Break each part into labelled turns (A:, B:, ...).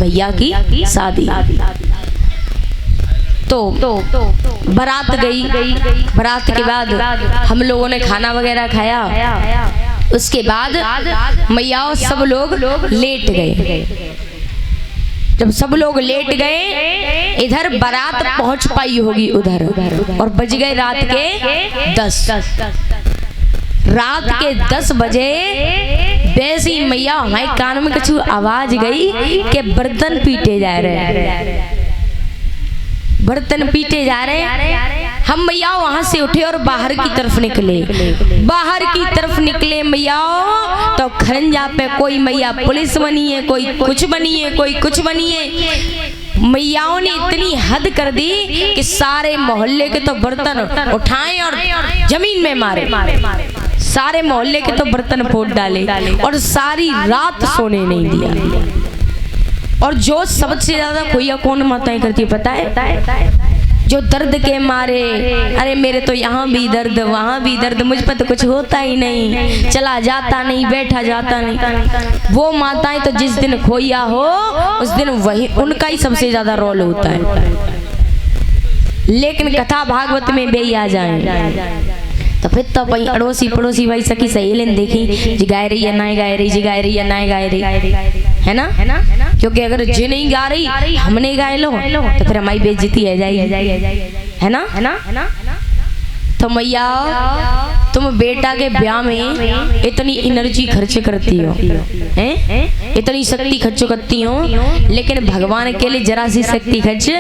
A: भैया की शादी। तो बारात गई, बारात के बाद हम लोगों ने खाना वगैरह खाया। उसके बाद मैया सब लोग लेट गए। जब सब लोग लेट गए, इधर बारात पहुंच पाई होगी उधर, और बज गए रात के 10। रात के 10 बजे वैसी मैया हमारे कान में कुछ आवाज गई कि बर्तन पीटे जा रहे, बर्तन पीटे जा रहे। हम मैया वहां से उठे और बाहर की तरफ निकले। बाहर की तरफ निकले मैया, तो खरंजा पे कोई मैया पुलिस बनी है, कोई कुछ बनी है, कोई कुछ बनी है। मैयाओं ने इतनी हद कर दी कि सारे मोहल्ले के तो बर्तन उठाए और जमीन में मारे। सारे मोहल्ले के तो बर्तन फोड़ डाले और सारी रात सोने नहीं दिया। और जो सबसे ज्यादा खोया कौन माताएं करती है पता है? जो दर्द के मारे, अरे मेरे तो यहाँ भी दर्द वहाँ भी दर्द, मुझ पर तो कुछ होता ही नहीं, चला जाता नहीं, बैठा जाता नहीं। वो माताएं तो जिस दिन खोया हो उस दिन वही उनका ही सबसे ज्यादा रोल होता है। लेकिन कथा भागवत में बेई आ जाए तो फिर तो भाई अड़ोसी पड़ोसी भाई सखी सहेली ने देखी जी गाय रही है ना गाय रही, जी गाय रही है ना गाय रही, है ना? क्योंकि अगर जी नहीं गा रही हमने गाय लो तो फिर हमारी बेइज्जती है जाएगी, है ना? तो मैया तुम बेटा के ब्याह में इतनी एनर्जी खर्च करती हो, हैं? इतनी शक्ति खर्च करती हो, लेकिन भगवान के लिए जरा सी शक्ति खर्च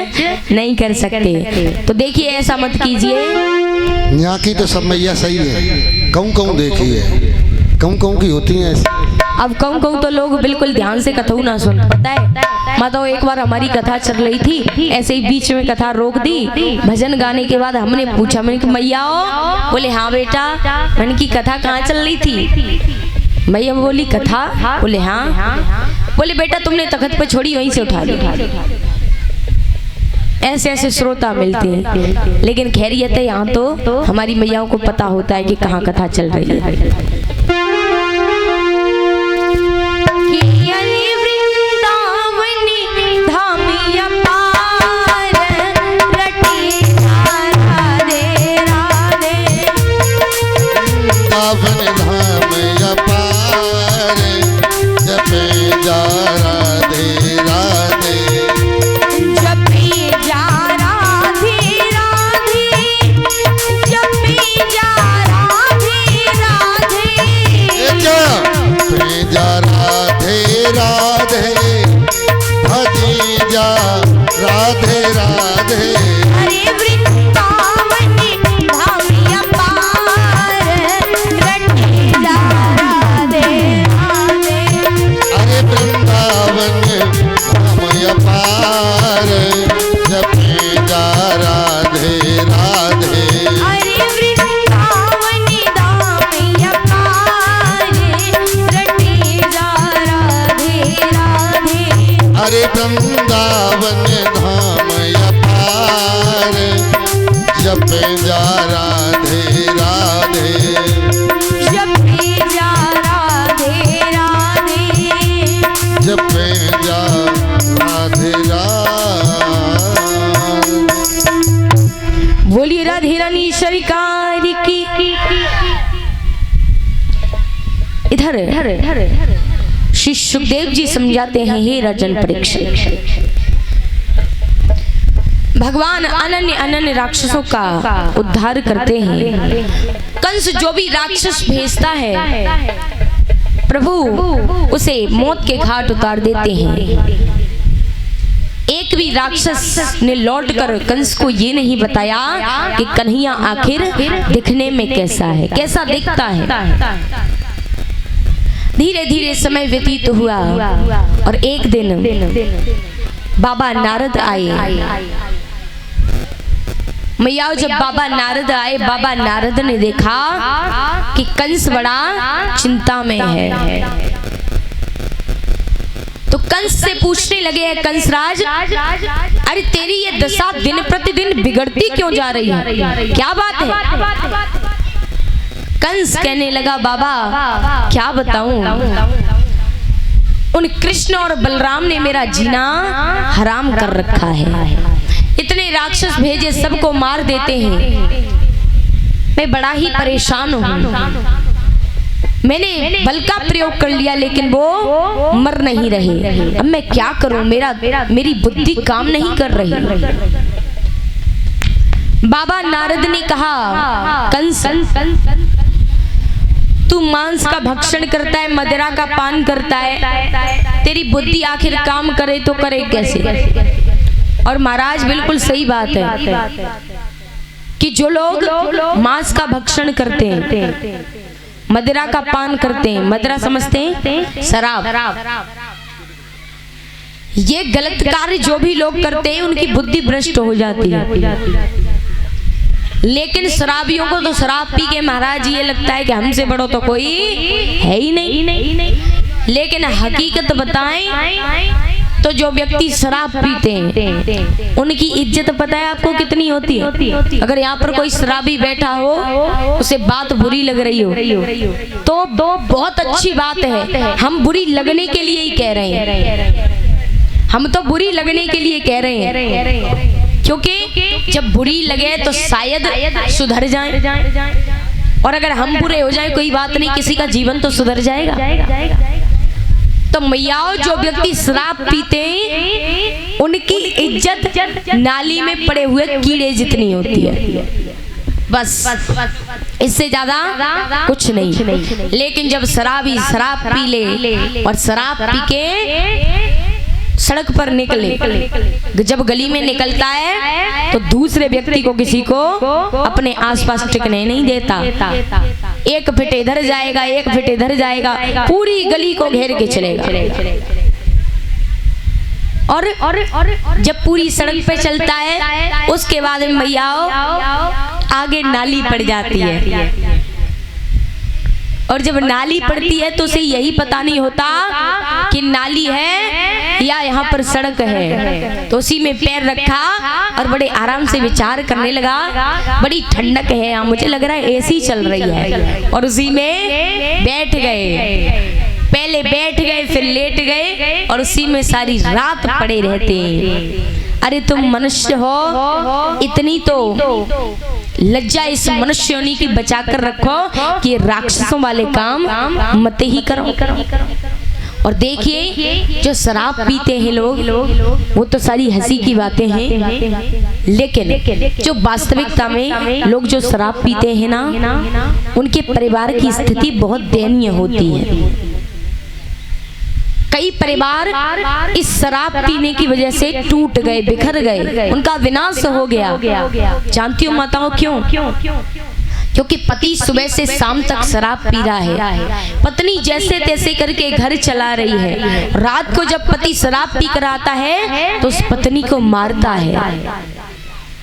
A: नहीं कर सकते। तो देखिए ऐसा मत कीजिए।
B: यहाँ की तो सब मैया सही है, कहूँ देखी है, कहूँ की होती है ऐसी।
A: अब कहूँ तो लोग बिल्कुल ध्यान से कथऊ ना सुन, पता है? माता एक बार हमारी कथा चल रही थी, ऐसे ही बीच में कथा रोक दी। भजन गाने के बाद हमने पूछा, मैंने कहा मैया हो? बोले हाँ बेटा। मैंने की कथा कहाँ चल रही थी? मैया बोली कथा? बोले हाँ। बोले बेटा तुमने तख्त पे छोड़ी वहीं से उठा ली। ऐसे ऐसे श्रोता मिलते हैं, लेकिन खैरियत है यहाँ तो हमारी मैयाओं को पता होता है कि कहाँ कथा चल रही है।
B: वृंदावन धाम अपार, जपे जा राधे राधे,
A: जपे जा राधे राधे,
B: जपे जा राधे राधे।
A: बोलिए राधे रानी सरकार की। इधर श्री सुखदेव जी समझाते हैं, हे राजन परीक्षित, भगवान अनन्य अनन्य राक्षसों का उद्धार करते हैं। कंस जो भी राक्षस भेजता है प्रभु उसे मौत के घाट उतार देते हैं। एक भी राक्षस ने लौटकर कंस को ये नहीं बताया कि कन्हैया आखिर दिखने में कैसा है, कैसा दिखता है। धीरे धीरे समय व्यतीत हुआ और एक दिन बाबा नारद आए। मैया जब बाबा नारद आए, बाबा नारद ने देखा कि कंस बड़ा चिंता में है, तो कंस से पूछने लगे, कंसराज अरे तेरी ये दशा दिन प्रतिदिन बिगड़ती क्यों जा रही है, क्या बात है? कंस कहने लगा, बाबा क्या बताऊं, उन कृष्ण और बलराम ने मेरा जीना हराम कर रखा है। इतने राक्षस भेजे, सबको मार देते हैं। मैं बड़ा ही परेशान हूँ। मैंने बल का प्रयोग कर लिया लेकिन वो मर नहीं रहे। अब मैं क्या करूं? मेरी बुद्धि काम नहीं कर रही। बाबा नारद ने कहा, कंस तू मांस का भक्षण करता है, मदिरा का पान करता है, तेरी बुद्धि आखिर काम करे तो करे कैसे? और महाराज बिल्कुल सही बात है कि जो लोग मांस का भक्षण करते हैं, मदिरा का पान करते हैं, मदिरा समझते हैं शराब, ये गलत कार्य जो भी लोग करते हैं उनकी बुद्धि भ्रष्ट हो जाती है। लेकिन शराबियों को तो शराब पी के महाराज ये लगता है कि हमसे बड़ो तो कोई है ही नहीं। लेकिन हकीकत बताएं तो जो व्यक्ति शराब पीते हैं उनकी इज्जत पता है आपको कितनी होती है? अगर यहाँ पर कोई शराबी बैठा हो, उसे बात बुरी लग रही हो तो बहुत अच्छी बात है। हम बुरी लगने के लिए ही कह रहे हैं, हम तो बुरी लगने के लिए कह रहे हैं, क्योंकि जब बुरी लगे तो शायद सुधर जाएं। और अगर हम बुरे हो जाएं कोई बात नहीं, किसी का जीवन तो सुधर जाएगा। तो मैयाओं, जो व्यक्ति शराब पीते हैं उनकी इज्जत नाली में पड़े हुए कीड़े जितनी होती है, बस इससे ज्यादा कुछ नहीं। लेकिन जब शराबी शराब पी ले और शराब पी के सड़क पर निकले, जब गली में निकलता है तो दूसरे व्यक्ति को, किसी को अपने आसपास टिकने नहीं देता। एक फिट इधर जाएगा, एक फिट इधर जाएगा, पूरी गली को घेर के चलेगा। और जब पूरी सड़क पे चलता है उसके बाद में मैयाओं आगे नाली पड़ जाती है। और जब नाली पड़ती है तो उसे यही पता नहीं होता कि नाली है या यहाँ पर सड़क है। तो उसी में पैर रखा और बड़े आराम से विचार करने लगा, बड़ी ठंडक है यहाँ, मुझे लग रहा है एसी चल रही है। और उसी में बैठ गए, पहले बैठ गए फिर लेट गए और उसी में सारी रात पड़े रहते हैं। अरे तुम मनुष्य हो, इतनी तो लज्जा इस मनुष्य योनि की बचा कर रखो कि राक्षसों वाले काम मत ही करो। और देखिए जो शराब पीते हैं लोग, वो तो सारी हंसी की बातें हैं, लेकिन जो वास्तविकता में लोग जो शराब पीते हैं ना, उनके परिवार की स्थिति बहुत दयनीय होती है। कई परिवार इस शराब पीने की वजह से टूट गए, बिखर गए, उनका विनाश हो गया। जानती हो माताओं क्यों? क्योंकि पति सुबह से शाम तक शराब पी रहा है, पत्नी जैसे तैसे करके घर चला रही है। रात को जब पति शराब पी कर आता है तो उस पत्नी को मारता है।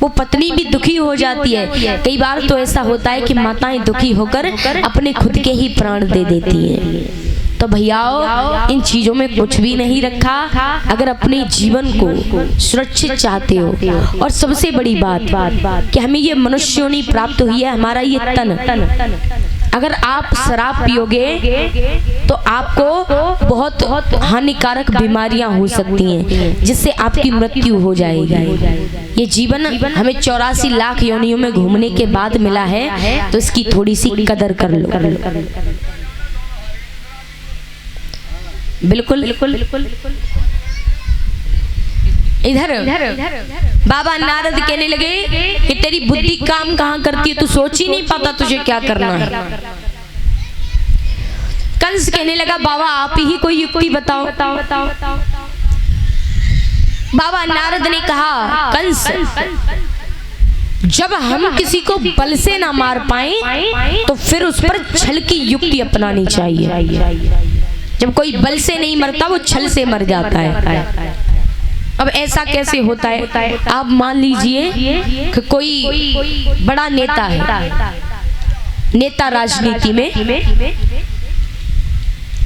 A: वो पत्नी भी दुखी हो जाती है। कई बार तो ऐसा होता है कि माताएं दुखी होकर अपने खुद के ही प्राण दे देती हैं। तो भैयाओं, इन चीजों में कुछ भी नहीं रखा। अगर अपने जीवन को सुरक्षित चाहते हो, और सबसे बड़ी बात कि हमें ये मनुष्य योनि प्राप्त हुई है, हमारा ये तन, अगर आप शराब पियोगे तो आपको बहुत हानिकारक बीमारियां हो सकती हैं, जिससे आपकी मृत्यु हो जाएगी। ये जीवन हमें 84 लाख योनियों में घूमने के बाद मिला है, तो इसकी थोड़ी सी कदर कर लो। बिल्कुल इधर बाबा नारद कहने लगे कि तेरी बुद्धि काम कहाँ करती है, तू सोच ही नहीं पाता तुझे क्या करना है। कंस कहने लगा, बाबा आप ही कोई युक्ति बताओ। बाबा नारद ने कहा, कंस जब हम किसी को बल से ना मार पाए तो फिर उस पर छल की युक्ति अपनानी चाहिए। जब कोई बल से नहीं मरता, वो छल से मर जाता है। अब ऐसा कैसे होता है? आप मान लीजिए कि कोई बड़ा नेता है, नेता राजनीति में,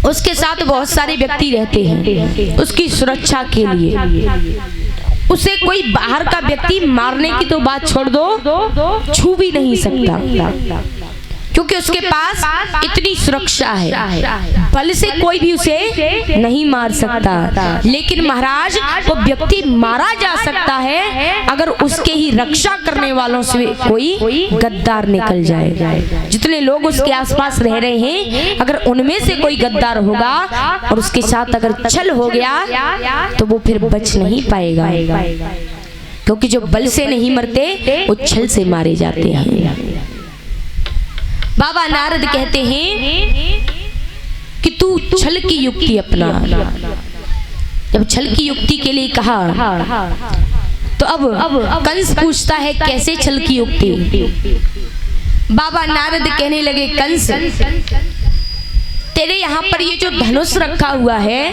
A: उसके साथ बहुत सारे व्यक्ति रहते हैं उसकी सुरक्षा के लिए। उसे कोई बाहर का व्यक्ति मारने की तो बात छोड़ दो, छू भी नहीं सकता, क्योंकि उसके पास इतनी सुरक्षा है, बल से कोई भी उसे नहीं मार सकता। लेकिन महाराज वो व्यक्ति मारा जा सकता है अगर उसके ही रक्षा करने वालों से कोई गद्दार निकल जाए। जितने लोग उसके आसपास रह रहे हैं, अगर उनमें से कोई गद्दार होगा और उसके साथ अगर छल हो गया तो वो फिर बच नहीं पाएगा, क्योंकि जो बल से नहीं मरते वो छल से मारे जाते हैं। बाबा नारद कहते हैं कि तू छल की युक्ति अपना। जब छल की युक्ति के लिए कहा तो अब कंस पूछता है कैसे छल की युक्ति। बाबा नारद कहने लगे, कंस तेरे यहाँ पर ये जो धनुष रखा हुआ है,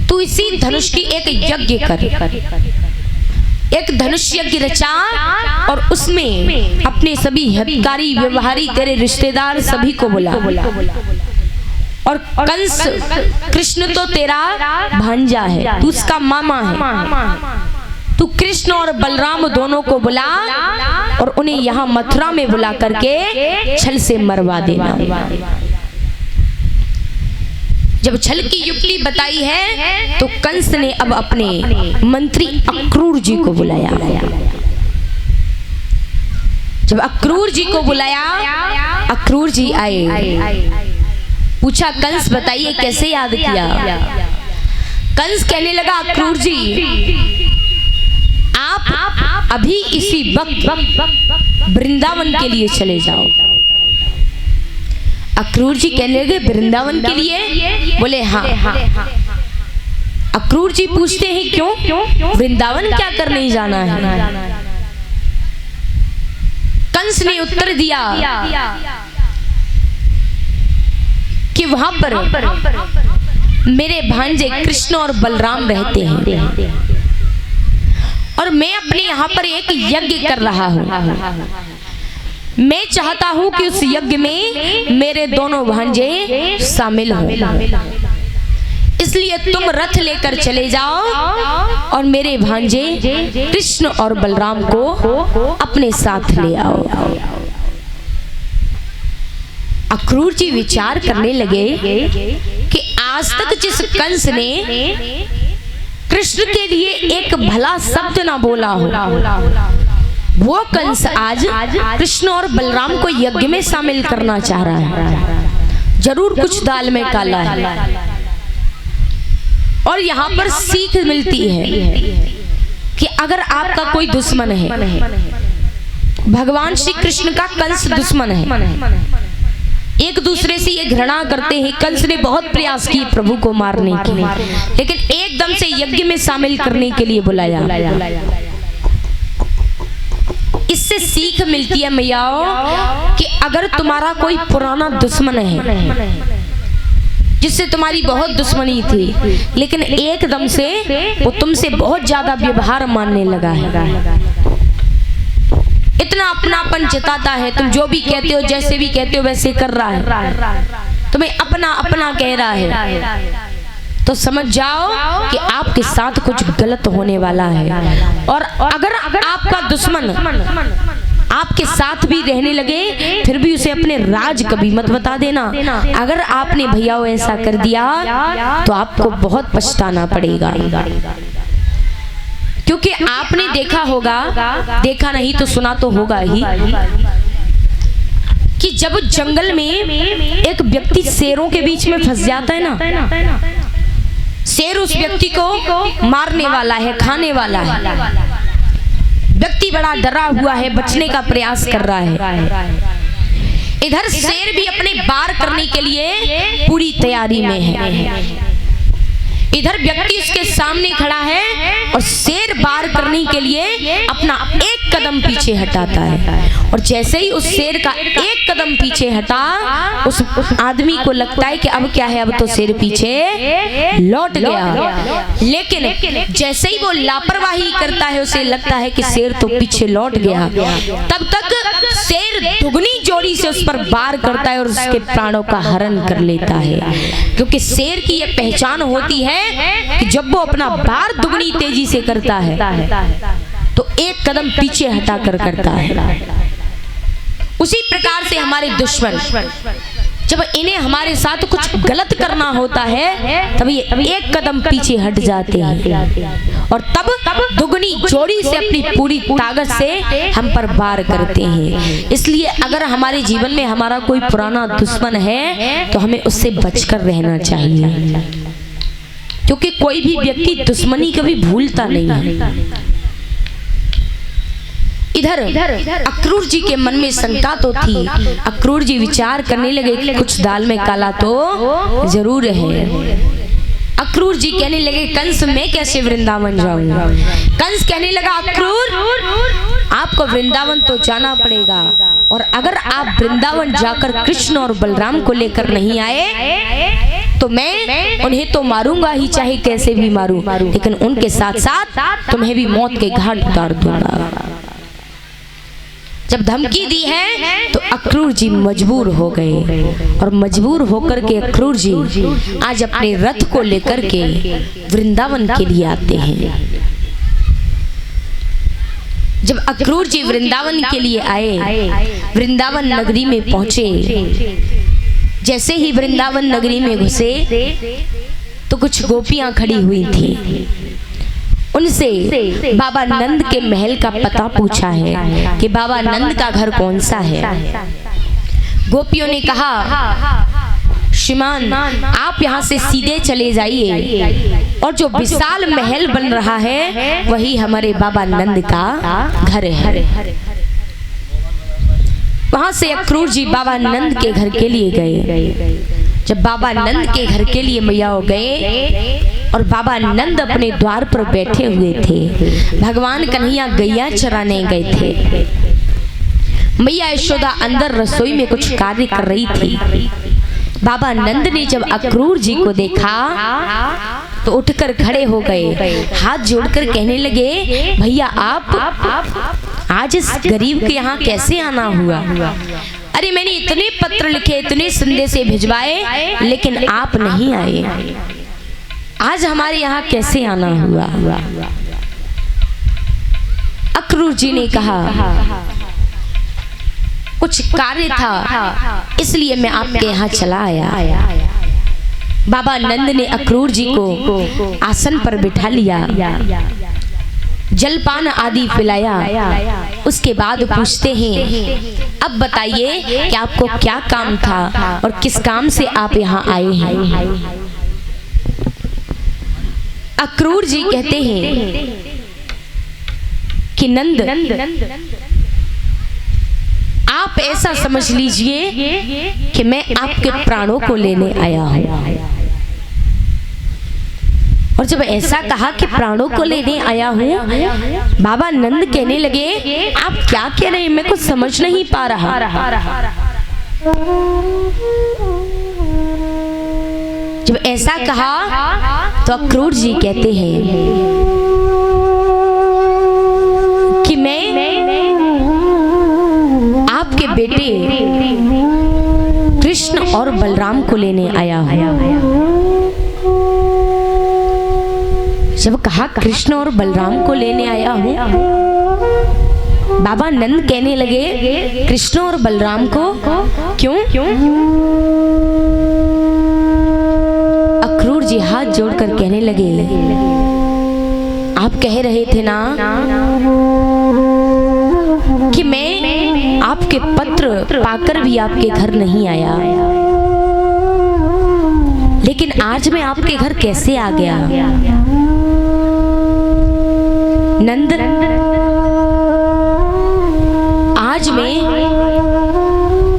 A: तू इसी धनुष की एक यज्ञ कर, एक धनुष यज्ञ रचा और उसमें अपने सभी हितकारी व्यवहारी तेरे रिश्तेदार सभी को बुला। और कंस कृष्ण तो तेरा भांजा है, तू उसका मामा है, तू कृष्ण और बलराम दोनों को बुला और उन्हें यहाँ मथुरा में बुला करके छल से मरवा देना। जब छल की युक्ति बताई है तो कंस ने अब अपने मंत्री अक्रूर जी को बुलाया। जब अक्रूर जी को बुलाया, अक्रूर जी आए, पूछा कंस बताइए कैसे याद किया। कंस कहने लगा, अक्रूर जी आप अभी इसी वक्त वृंदावन के लिए चले जाओ। अक्रूर जी कहने लगे, वृंदावन के लिए? बोले हाँ। अक्रूर जी पूछते हैं क्यों, वृंदावन क्या करने जाना है? कंस ने उत्तर दिया कि वहां पर मेरे भांजे कृष्ण और बलराम रहते हैं और मैं अपने यहाँ पर एक यज्ञ कर रहा हूँ। मैं चाहता हूँ कि उस यज्ञ में मेरे दोनों भांजे शामिल हों, इसलिए तुम रथ लेकर चले जाओ और मेरे भांजे कृष्ण और बलराम को अपने साथ ले आओ। अक्रूर जी विचार करने लगे कि आज तक जिस कंस ने कृष्ण के लिए एक भला शब्द ना बोला हो, वो कंस आज कृष्ण और बलराम को यज्ञ में शामिल करना चाह रहा है। जरूर कुछ दाल में काला है। और यहाँ पर सीख मिलती है कि अगर आपका कोई दुश्मन है, भगवान श्री कृष्ण का कंस दुश्मन है, एक दूसरे से ये घृणा करते हैं। कंस ने बहुत प्रयास किए प्रभु को मारने के लिए, लेकिन एकदम से यज्ञ में शामिल करने के लिए बुलाया। इससे सीख मिलती है मैयाओ कि अगर तुम्हारा कोई पुराना दुश्मन है जिससे तुम्हारी बहुत दुश्मनी थी, लेकिन एकदम से वो तुमसे बहुत ज्यादा व्यवहार मानने लगा है, इतना अपनापन जताता है, तुम जो भी कहते हो जैसे भी कहते हो वैसे कर रहा है, तुम्हें अपना अपना कह रहा है, तो समझ जाओ कि आपके साथ कुछ गलत होने वाला है। और अगर आपका दुश्मन आपके साथ भी रहने लगे फिर भी उसे अपने राज कभी मत बता देना। अगर आपने भैया ऐसा कर दिया तो आपको बहुत पछताना पड़ेगा, क्योंकि आपने देखा होगा, देखा नहीं तो सुना तो होगा ही, कि जब जंगल में एक व्यक्ति शेरों के बीच में फंस जाता है ना, शेर उस व्यक्ति को मारने वाला है, खाने वाला है, व्यक्ति बड़ा डरा हुआ है, बचने का प्रयास कर रहा है। इधर शेर भी अपने बार करने के लिए पूरी तैयारी में है। इधर व्यक्ति उसके सामने खड़ा है और शेर बार करने के लिए अपना एक कदम पीछे हटाता है, और जैसे ही उस शेर का एक कदम पीछे हटा, उस आदमी को लगता है कि अब क्या है, अब तो शेर पीछे लौट गया। लेकिन जैसे ही वो लापरवाही करता है, उसे लगता है कि शेर तो पीछे लौट गया, तब तक शेर दुगनी जोड़ी से उस पर वार करता है और उसके प्राणों का हरण कर लेता है। क्योंकि शेर की यह पहचान होती है कि जब वो अपना वार दुगनी तेजी से करता है तो एक कदम पीछे हटा कर करता है। उसी प्रकार से हमारे दुश्मन जब इन्हें हमारे साथ कुछ गलत करना होता है तब ये एक कदम पीछे हट जाते हैं और तब दुगनी जोड़ी से अपनी पूरी ताकत से हम पर वार करते हैं। इसलिए अगर हमारे जीवन में हमारा कोई पुराना दुश्मन है तो हमें उससे बचकर रहना चाहिए, क्योंकि कोई भी व्यक्ति दुश्मनी कभी भूलता नहीं है। इधर अक्रूर जी के मन में शंका तो थी। अक्रूर जी विचार करने लगे कि कुछ दाल में काला तो जरूर है। अक्रूर जी कहने लगे कंस मैं कैसे वृंदावन जाऊंगा। कंस कहने लगा अक्रूर आपको वृंदावन तो जाना पड़ेगा, और अगर आप वृंदावन जाकर कृष्ण और बलराम को लेकर नहीं आए तो मैं उन्हें तो मारूंगा ही, चाहे कैसे भी मारूं, लेकिन उनके साथ साथ तुम्हें भी मौत के घाट उतार दूंगा। जब धमकी दी है तो अक्रूर जी मजबूर हो गए, और मजबूर होकर के अक्रूर जी आज अपने रथ को लेकर के वृंदावन के लिए आते हैं। जब अक्रूर जी वृंदावन के लिए आए, वृंदावन नगरी में पहुंचे, जैसे ही वृंदावन नगरी में घुसे तो कुछ गोपियां खड़ी हुई थी। उनसे बाबा नंद के महल का पता पूछा है कि बाबा नंद का घर कौन सा है। गोपियों ने कहा श्रीमान आप यहाँ से सीधे चले जाइए, और जो विशाल महल बन रहा है वही हमारे बाबा नंद का घर है। वहां से अक्रूर जी बाबा नंद के घर के लिए गए। जब बाबा नंद के घर के लिए मैया गए और बाबा नंद अपने द्वार पर बैठे हुए थे, भगवान कन्हैया गैया चराने गए थे। मैया यशोदा अंदर रसोई में कुछ कार्य कर रही थी। बाबा नंद ने जब अक्रूर जी को देखा तो उठकर खड़े हो गए, हाथ जोड़कर कहने लगे भैया आप आज इस गरीब के यहाँ कैसे आना हुआ। अरे मैंने इतने पत्र लिखे, इतने संदेश भिजवाए, लेकिन आप नहीं आए, आज हमारे यहाँ कैसे आना हुआ। अक्रूर जी ने कहा कुछ कार्य था इसलिए मैं आपके यहाँ चला आया। बाबा नंद ने अक्रूर जी को आसन पर बिठा लिया, जलपान आदि पिलाया। उसके बाद पूछते हैं अब बताइए कि आपको क्या काम था और किस काम से आप यहाँ आए हैं। अक्रूर जी कहते हैं कि नंद आप ऐसा समझ लीजिए कि मैं आपके प्राणों को लेने आया हूं। और जब ऐसा कहा कि प्राणों को लेने आया हूं, बाबा नंद कहने लगे आप क्या कह रहे हैं, मैं कुछ समझ नहीं पा रहा। जब ऐसा कहा तो अक्रूर जी कहते हैं कि मैं आपके बेटे कृष्ण और बलराम को लेने आया हूं। जब कहा कृष्ण और बलराम को लेने आया हूं, बाबा नंद कहने लगे कृष्ण और बलराम को क्यों? अक्रूर जी हाथ जोड़कर कहने लगे आप कह रहे थे ना कि मैं आपके पत्र पाकर भी आपके घर नहीं आया, लेकिन आज मैं आपके घर कैसे आ गया। नंद आज मैं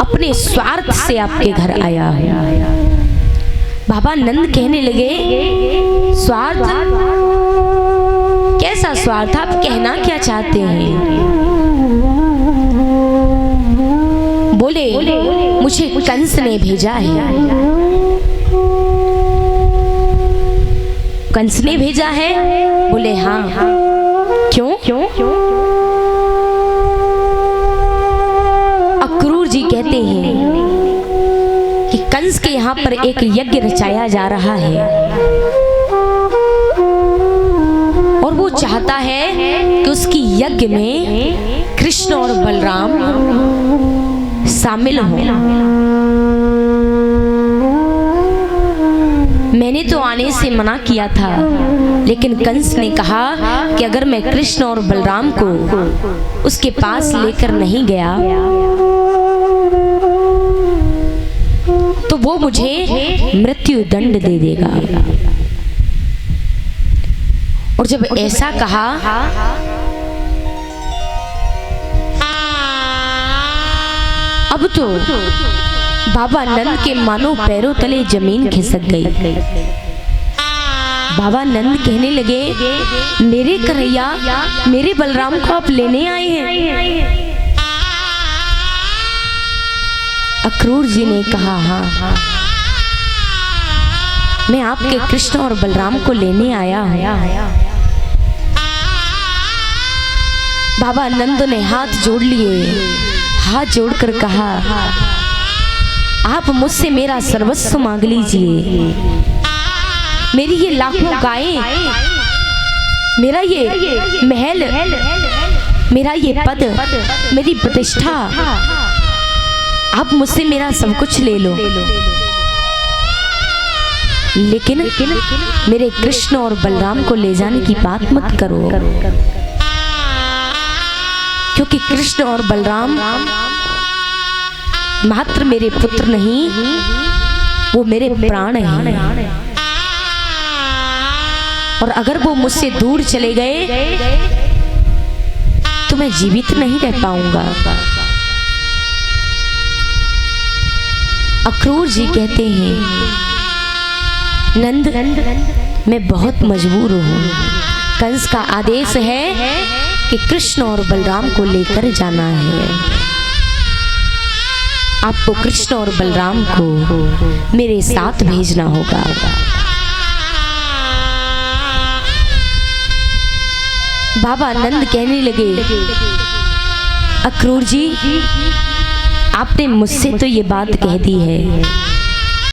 A: अपने स्वार्थ से आपके घर आया हूं। बाबा नंद कहने लगे स्वार्थ? कैसा स्वार्थ, आप कहना क्या चाहते हैं? बोले मुझे कंस ने भेजा है। कंस ने भेजा है? बोले हाँ। क्यों? अक्रूर जी कहते हैं कि कंस के यहाँ पर एक यज्ञ रचाया जा रहा है और वो चाहता है कि उसकी यज्ञ में कृष्ण और बलराम शामिल हो। मैंने तो आने से मना किया था, लेकिन कंस ने कहा कि अगर मैं कृष्ण और बलराम को उसके पास लेकर नहीं गया तो वो मुझे मृत्यु दंड दे देगा। और जब ऐसा कहा अब तो बाबा नंद के मानो पैरों तले जमीन खिसक गई। बाबा नंद कहने लगे, मेरे कन्हैया, मेरे बलराम को आप लेने आए हैं? अक्रूर जी ने कहा, हाँ, मैं आपके कृष्ण और बलराम को लेने आया हूं। बाबा नंद ने हाथ जोड़ लिए, हाथ जोड़कर कहा, आप मुझसे मेरा सर्वस्व मांग लीजिए, मेरी ये लाखों गायें, मेरा ये महल, मेरा ये पद, मेरी प्रतिष्ठा, आप मुझसे मेरा सब कुछ ले लो, लेकिन मेरे कृष्ण और बलराम को ले जाने की बात मत करो, क्योंकि कृष्ण और बलराम मात्र मेरे पुत्र नहीं, वो मेरे प्राण हैं। और अगर वो मुझसे दूर चले गए तो मैं जीवित नहीं रह पाऊंगा। अक्रूर जी कहते हैं, नंद, मैं बहुत मजबूर हूँ। कंस का आदेश है कि कृष्ण और बलराम को लेकर जाना है। आपको कृष्ण और बलराम को मेरे साथ भेजना होगा। बाबा नंद कहने लगे, अक्रूर जी, आपने मुझसे तो ये बात कह दी है,